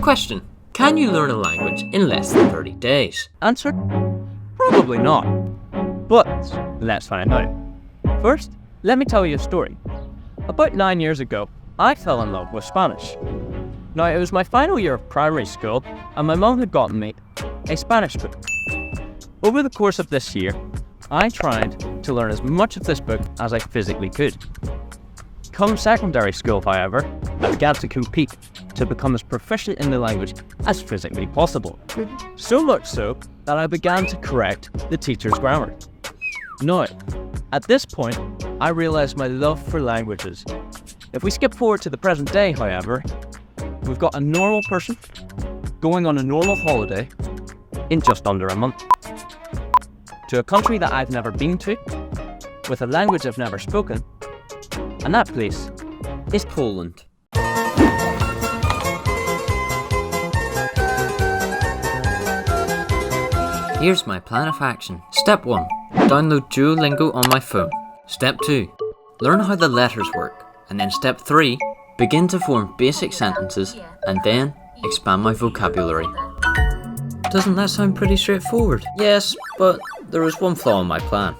Question. Can you learn a language in less than 30 days? Answer? Probably not. But let's find out. First, let me tell you a story. About 9 years ago, I fell in love with Spanish. Now, it was my final year of primary school, and my mum had gotten me a Spanish book. Over the course of this year, I tried to learn as much of this book as I physically could. Come secondary school, however, I began to compete to become as proficient in the language as physically possible. So much so that I began to correct the teacher's grammar. Now, at this point, I realised my love for languages. If we skip forward to the present day, however, we've got a normal person going on a normal holiday in just under a month. To a country that I've never been to, with a language I've never spoken, and that place is Poland. Here's my plan of action. Step 1. Download Duolingo on my phone. Step 2. Learn how the letters work. And then step 3. Begin to form basic sentences and then expand my vocabulary. Doesn't that sound pretty straightforward? Yes, but there is one flaw in my plan.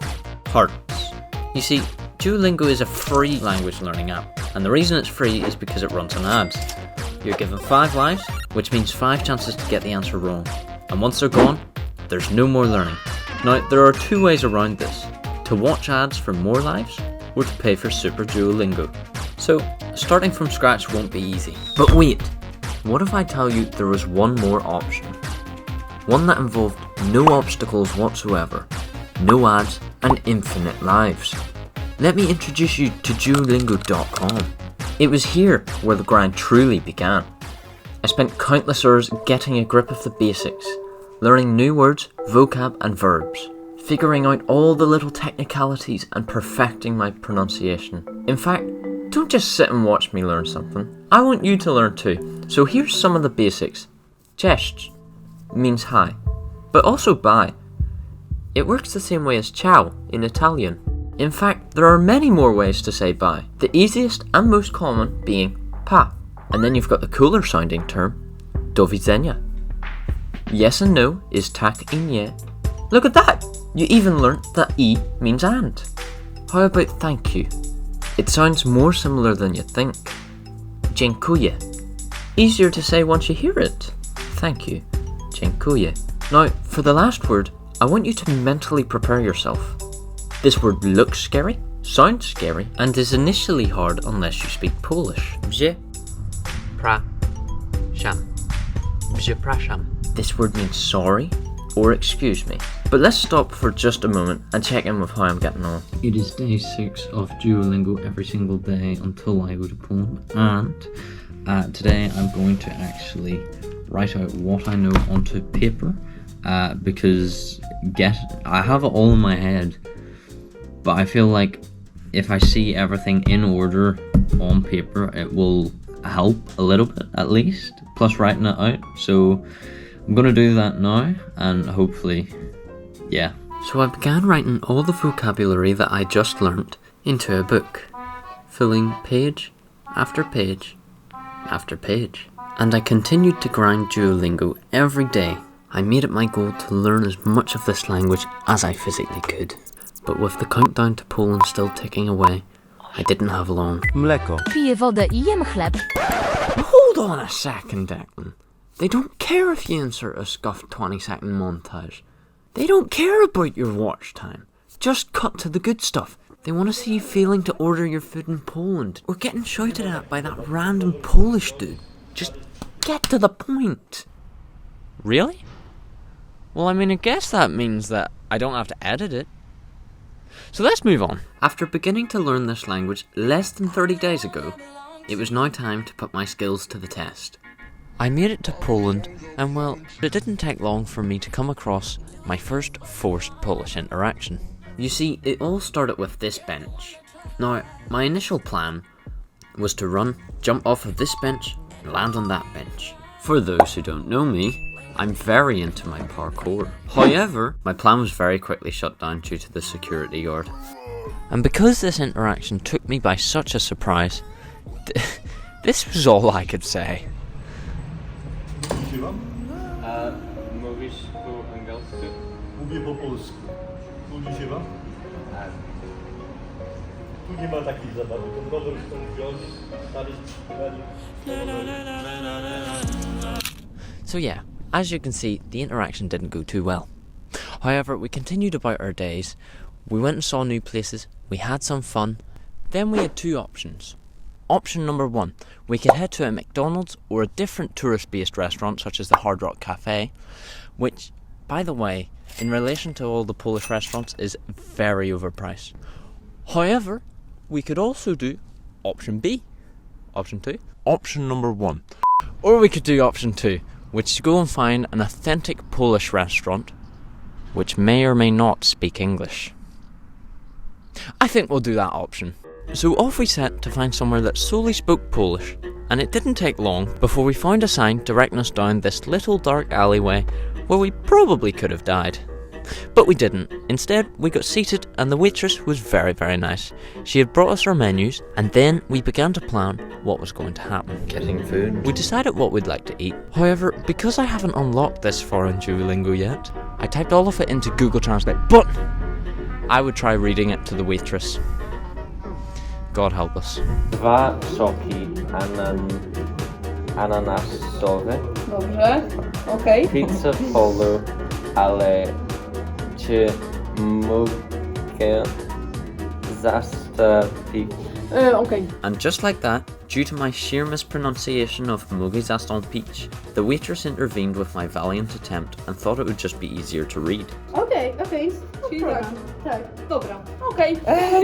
Hearts. You see, Duolingo is a free language learning app, and the reason it's free is because it runs on ads. You're given 5 lives, which means 5 chances to get the answer wrong. And once they're gone, there's no more learning. Now, there are 2 ways around this. To watch ads for more lives, or to pay for Super Duolingo. So, starting from scratch won't be easy. But wait, what if I tell you there was one more option? One that involved no obstacles whatsoever, no ads, and infinite lives. Let me introduce you to duolingo.com. It was here where the grind truly began. I spent countless hours getting a grip of the basics, learning new words, vocab and verbs, figuring out all the little technicalities and perfecting my pronunciation. In fact, don't just sit and watch me learn something. I want you to learn too. So here's some of the basics. Cześć means hi, but also bye. It works the same way as ciao in Italian. In fact, there are many more ways to say bye, the easiest and most common being pa. And then you've got the cooler sounding term, do widzenia. Yes and no is tak i nie. Look at that! You even learnt that E means and. How about thank you? It sounds more similar than you think. Dziękuję. Easier to say once you hear it. Thank you. Dziękuję. Now, for the last word, I want you to mentally prepare yourself. This word looks scary, sounds scary, and is initially hard unless you speak Polish. Przepraszam. This word means sorry or excuse me. But let's stop for just a moment and check in with how I'm getting on. It is day 6 of Duolingo every single day until I go to Poland, and today I'm going to actually write out what I know onto paper because I have it all in my head, but I feel like if I see everything in order on paper, it will help a little bit at least, plus writing it out. So I'm going to do that now, and hopefully, yeah. So I began writing all the vocabulary that I just learnt into a book, filling page after page after page. And I continued to grind Duolingo every day. I made it my goal to learn as much of this language as I physically could. But with the countdown to Poland still ticking away, I didn't have long. Mleko. Piję wodę i jem chleb. Hold on a second, Declan. They don't care if you insert a scuffed 20-second montage. They don't care about your watch time. Just cut to the good stuff. They want to see you failing to order your food in Poland, or getting shouted at by that random Polish dude. Just get to the point. Really? Well, I mean, I guess that means that I don't have to edit it. So let's move on. After beginning to learn this language less than 30 days ago, it was now time to put my skills to the test. I made it to Poland, and well, it didn't take long for me to come across my first forced Polish interaction. You see, it all started with this bench. Now, my initial plan was to run, jump off of this bench, and land on that bench. For those who don't know me, I'm very into my parkour. However, my plan was very quickly shut down due to the security guard. And because this interaction took me by such a surprise, this was all I could say. się wam? Mówisz po angielsku? Mówię po polsku. Nudzi się wam? Tu nie ma takiej zabawy. Ten rower chcą wziąć, stawić So yeah, as you can see, the interaction didn't go too well. However, we continued about our days. We went and saw new places, we had some fun. Then we had two options. Option number one, we could head to a McDonald's or a different tourist-based restaurant such as the Hard Rock Cafe, which, by the way, in relation to all the Polish restaurants, is very overpriced. However, we could also do option B. Option two? Option number one. Or we could do option two, which is go and find an authentic Polish restaurant which may or may not speak English. I think we'll do that option. So off we set to find somewhere that solely spoke Polish, and it didn't take long before we found a sign directing us down this little dark alleyway where we probably could have died. But we didn't. Instead, we got seated and the waitress was very, very nice. She had brought us our menus and then we began to plan what was going to happen. Getting food. We decided what we'd like to eat. However, because I haven't unlocked this foreign Duolingo yet, I typed all of it into Google Translate, but I would try reading it to the waitress. God help us. 2 soki ananasowe, Dobrze, okej. pizza polu, ale czy mogę zastąpić? Okej. And just like that, due to my sheer mispronunciation of Mogi Zastąpić, the waitress intervened with my valiant attempt and thought it would just be easier to read. Okej. Czyli tak. Tak, dobra. Okej.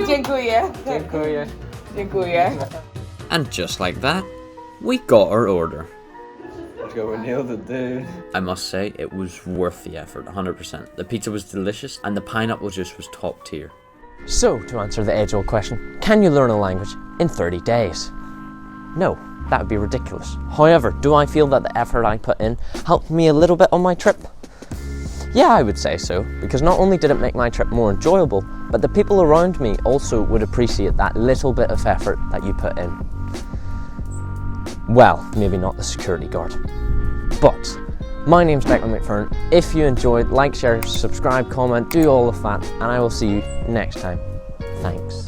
Dziękuję. Dziękuję. Dziękuję. And just like that, we got our order. Let's go, we nailed it, dude. I must say, it was worth the effort, 100%. The pizza was delicious and the pineapple juice was top tier. So, to answer the age-old question, can you learn a language in 30 days? No, that would be ridiculous. However, do I feel that the effort I put in helped me a little bit on my trip? Yeah, I would say so, because not only did it make my trip more enjoyable, but the people around me also would appreciate that little bit of effort that you put in. Well, maybe not the security guard. But, my name's Declan McFern. If you enjoyed, like, share, subscribe, comment, do all of that, and I will see you next time. Thanks.